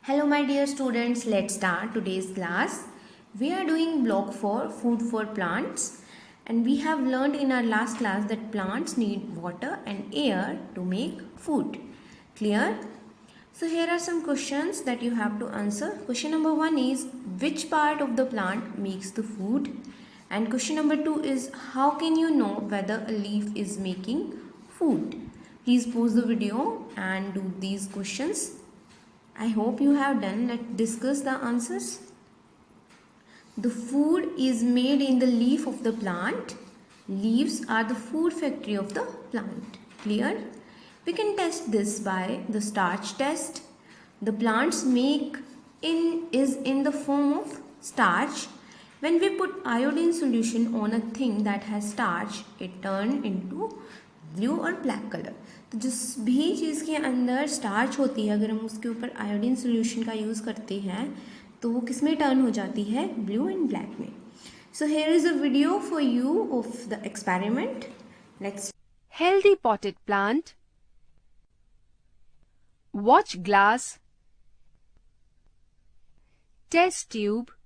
Hello my dear students, let's start today's class. We are doing block 4 food for plants, and we have learned in our last class that plants need water and air to make food. Clear? So here are some questions that you have to answer. Question number 1 is which part of the plant makes the food? And question number 2 is how can you know whether a leaf is making food? Please pause the video and do these questions. I hope you have done. Let's discuss the answers. The food is made in the leaf of the plant. Leaves are the food factory of the plant. Clear? We can test this by the starch test. The plants make is in the form of starch. When we put iodine solution on a thing that has starch, it turns into blue और black colour. तो जिस भी चीज़ के अंदर starch होती है, अगर हम उसके ऊपर आयोडीन सोल्यूशन का यूज़ करते हैं तो वो किस में टर्न हो जाती है? ब्लू एंड ब्लैक में. So here is a video for you of the experiment. Let's. Healthy potted plant. Watch glass. Test tube.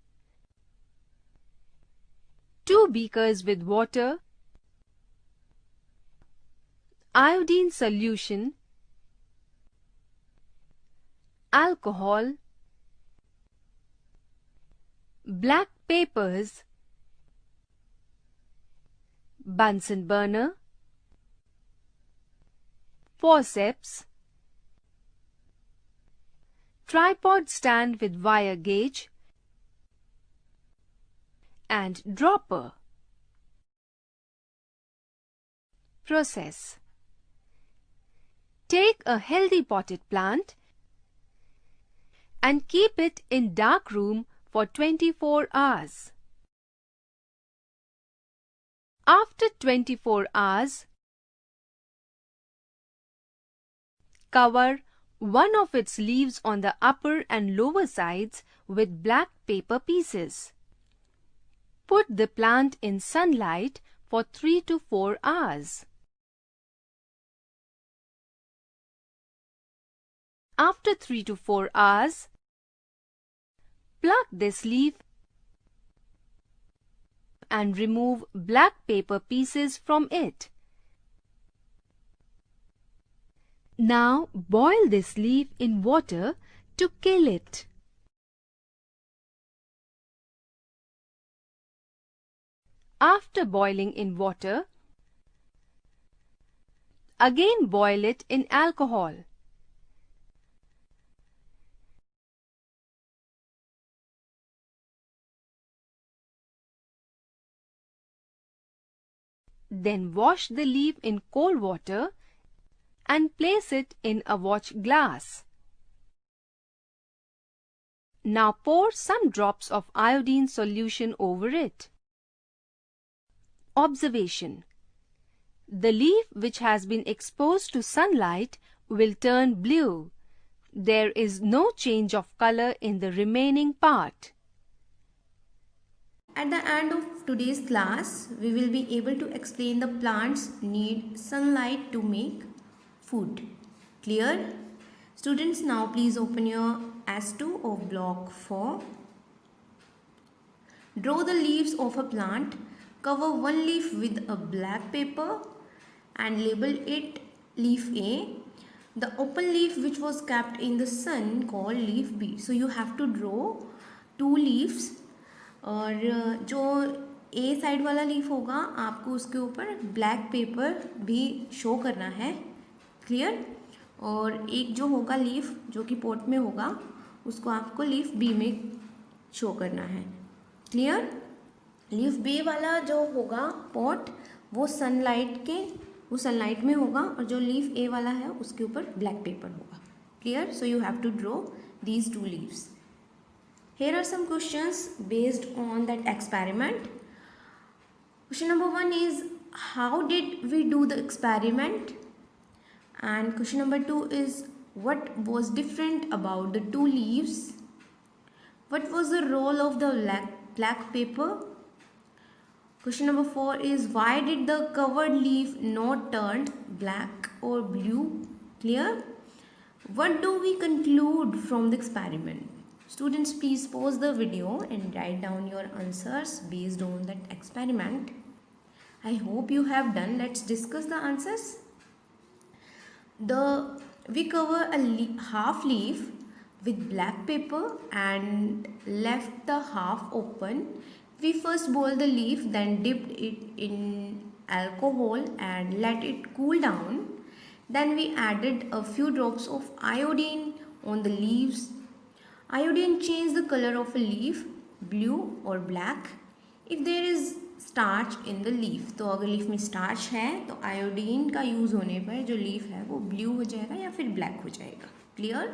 2 beakers with water. Iodine solution. Alcohol. Black papers. Bunsen burner. Forceps. Tripod stand with wire gauge. And dropper. Process. Take a healthy potted plant and keep it in dark room for 24 hours. After 24 hours, cover one of its leaves on the upper and lower sides with black paper pieces. Put the plant in sunlight for 3 to 4 hours. After 3 to 4 hours, pluck this leaf and remove black paper pieces from it. Now boil this leaf in water to kill it. After boiling in water, again boil it in alcohol. Then wash the leaf in cold water and place it in a watch glass. Now pour some drops of iodine solution over it. Observation. The leaf which has been exposed to sunlight will turn blue. There is no change of color in the remaining part. At the end of today's class, we will be able to explain the plants need sunlight to make food. Clear? Students, now please open your S2 of block 4. Draw the leaves of a plant. Cover one leaf with a black paper and label it leaf A. The open leaf which was kept in the sun called leaf B. So you have to draw 2 leaves. और जो ए side वाला leaf होगा आपको उसके ऊपर black paper भी show करना है. क्लियर? और एक जो होगा लीफ जो कि पॉट में होगा उसको आपको लीफ बी में शो करना है. क्लियर? लीफ बी वाला जो होगा पॉट वो सनलाइट में होगा और जो लीफ ए वाला है उसके ऊपर ब्लैक पेपर होगा. Clear? So you have to draw these 2 leaves. Here are some questions based on that experiment. Question number 1 is how did we do the experiment? And question number 2 is what was different about the 2 leaves? What was the role of the black paper? Question number 4 is why did the covered leaf not turn black or blue? Clear? What do we conclude from the experiment? Students, please pause the video and write down your answers based on that experiment. I hope you have done. Let's discuss the answers. We cover a half leaf with black paper and left the half open. We first boiled the leaf, then dipped it in alcohol and let it cool down. Then we added a few drops of iodine on the leaves. Iodine changes the color of a leaf, blue or black. If there is starch in the leaf, तो अगर leaf में starch है तो iodine का use होने पर जो leaf है वो ब्लू हो जाएगा या फिर ब्लैक हो जाएगा. Clear.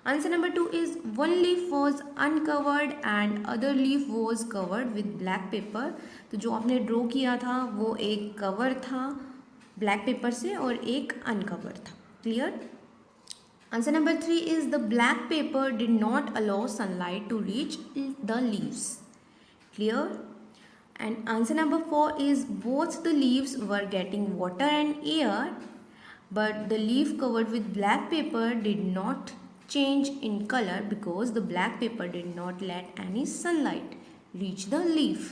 Answer number 2 is one leaf was uncovered and other leaf was covered with black pepper. तो जो आपने ड्रॉ किया था वो एक कवर था ब्लैक पेपर से और एक अनकवर था. Clear. Answer number 3 is the black paper did not allow sunlight to reach the leaves. Clear. And answer number 4 is both the leaves were getting water and air, but the leaf covered with black paper did not change in color because the black paper did not let any sunlight reach the leaf.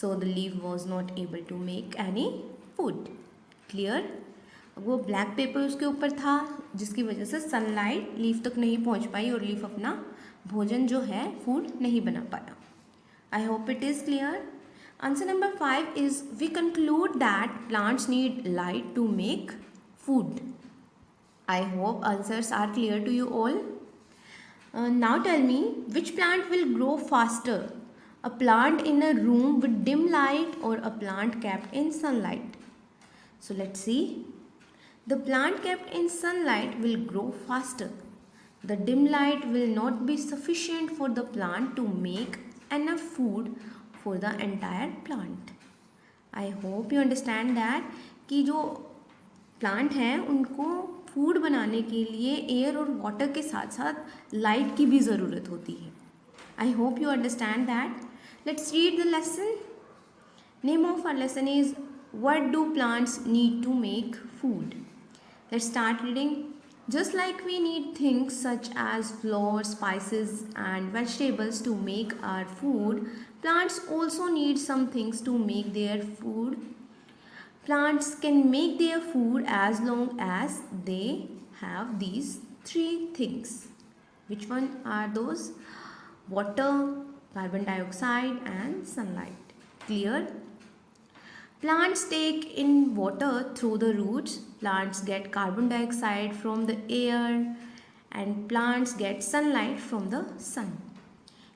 So the leaf was not able to make any food. Clear? वो black pepper उसके ऊपर था जिसकी वजह से sunlight leaf तक नहीं पहुंच पाई और लीफ अपना भोजन जो है फूड नहीं बना पाया. I hope it is clear. Answer number 5 is we conclude that plants need light to make food. I hope answers are clear to you all. Now tell me, which plant will grow faster? A plant in a room with dim light or a plant kept in sunlight? So let's see. The plant kept in sunlight will grow faster. The dim light will not be sufficient for the plant to make enough food for the entire plant. I hope you understand that कि जो plant हैं उनको food बनाने के लिए air और water के साथ साथ लाइट की भी ज़रूरत होती है. I hope you understand that. Let's read the lesson. Name of our lesson is what do plants need to make food? Let's start reading. Just like we need things such as flour, spices and vegetables to make our food, plants also need some things to make their food. Plants can make their food as long as they have these 3 things. Which one are those? Water, carbon dioxide and sunlight. Clear? Plants take in water through the roots. Plants get carbon dioxide from the air and plants get sunlight from the sun.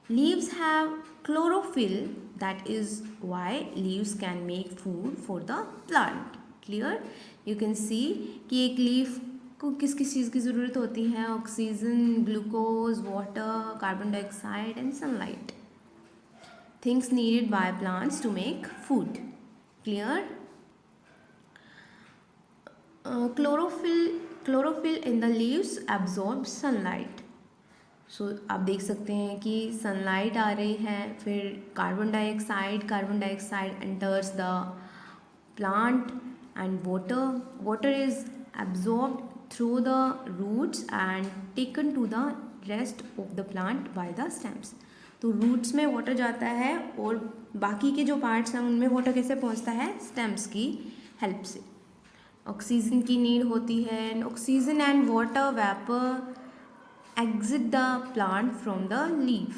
Leaves have chlorophyll, that is why leaves can make food for the plant. Clear? You can see कि एक leaf को किस किस चीज़ की ज़रूरत होती है. Oxygen, glucose, water, carbon dioxide and sunlight. Things needed by plants to make food. Clear? Chlorophyll in the leaves absorbs sunlight. So आप देख सकते हैं कि सनलाइट आ रही है, फिर carbon dioxide enters the plant and water is absorbed through the roots and taken to the rest of the plant by the stems. तो roots में वाटर जाता है और बाकी के जो पार्ट्स हैं उनमें वाटर कैसे पहुंचता है? स्टेम्स की हेल्प से. ऑक्सीजन की नीड होती है and oxygen and water vapour exit the plant from the leaf.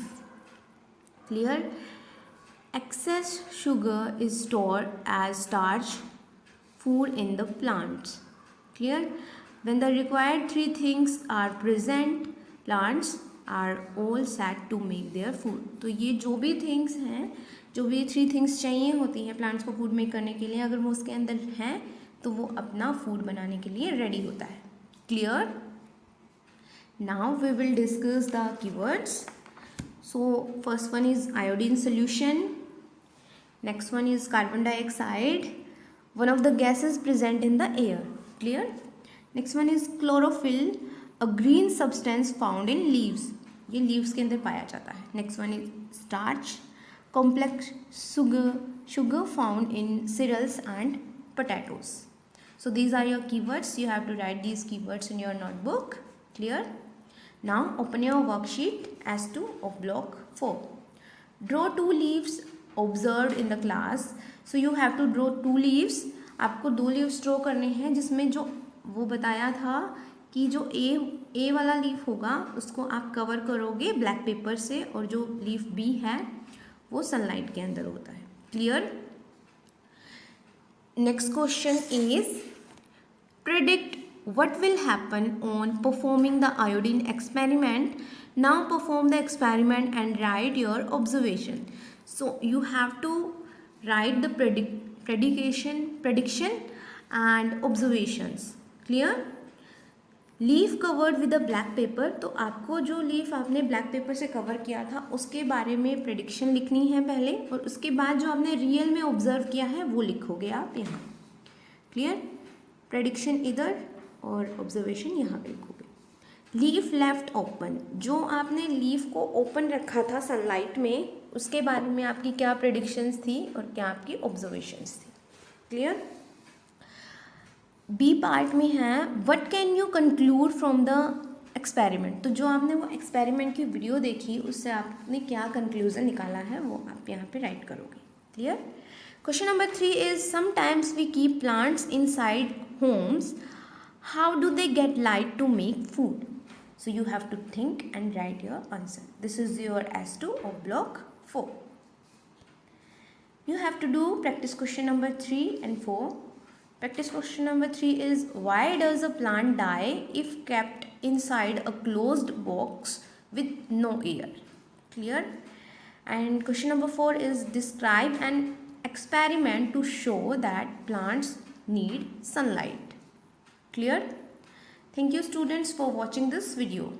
Clear? Excess sugar is stored as starch food in the plants. Clear? When the required 3 things are present, plants are all set to make their food. तो ये जो भी things हैं, जो भी 3 things चाहिए होती हैं प्लांट्स को फूड मेक करने के लिए, अगर वो उसके अंदर हैं तो वो अपना फूड बनाने के लिए रेडी होता है. Clear? Now we will discuss the keywords. So first one is iodine solution. Next one is carbon dioxide, one of the gases present in the air. Clear? Next one is chlorophyll, a green substance found in leaves. ये leaves के अंदर पाया जाता है. Next one is starch, complex sugar found in cereals and potatoes. So these are your keywords. You have to write these keywords in your notebook. Clear? Now open your worksheet as to of block 4. Draw 2 leaves observed in the class. So you have to draw 2 leaves. आपको 2 leaves draw करने हैं जिसमें जो वो बताया था कि जो ए वाला लीफ होगा उसको आप कवर करोगे ब्लैक पेपर से और जो लीफ बी है वो सनलाइट के अंदर होता है. Clear? Next question is predict what will happen on performing the iodine experiment. Now perform the experiment and write your observation. So you have to write the prediction and observations. Clear? Leaf covered with a black pepper. तो आपको जो leaf आपने black pepper से cover किया था उसके बारे में प्रेडिक्शन लिखनी है पहले, और उसके बाद जो आपने रियल में ऑब्जर्व किया है वो लिखोगे आप यहाँ. क्लियर? प्रेडिक्शन इधर और ऑब्जर्वेशन यहाँ पे लिखोगे. Leaf left open. जो आपने लीफ को ओपन रखा था सनलाइट में उसके बारे में आपकी क्या प्रेडिक्शंस थी और क्या आपकी ऑब्जर्वेशंस थी. क्लियर? बी पार्ट में है what can you conclude from the experiment. तो जो आपने वो एक्सपेरिमेंट की वीडियो देखी उससे आपने क्या कंक्लूजन निकाला है वो आप यहाँ पे राइट करोगे. Clear? Question number 3 is sometimes we keep plants inside homes. How do they get light to make food. So you have to think and write your answer. This is your S2 of block 4. You have to do practice question number 3 and 4. Practice question number 3 is why does a plant die if kept inside a closed box with no air. Clear? And question number 4 is describe an experiment to show that plants need sunlight. Clear? Thank you students for watching this video.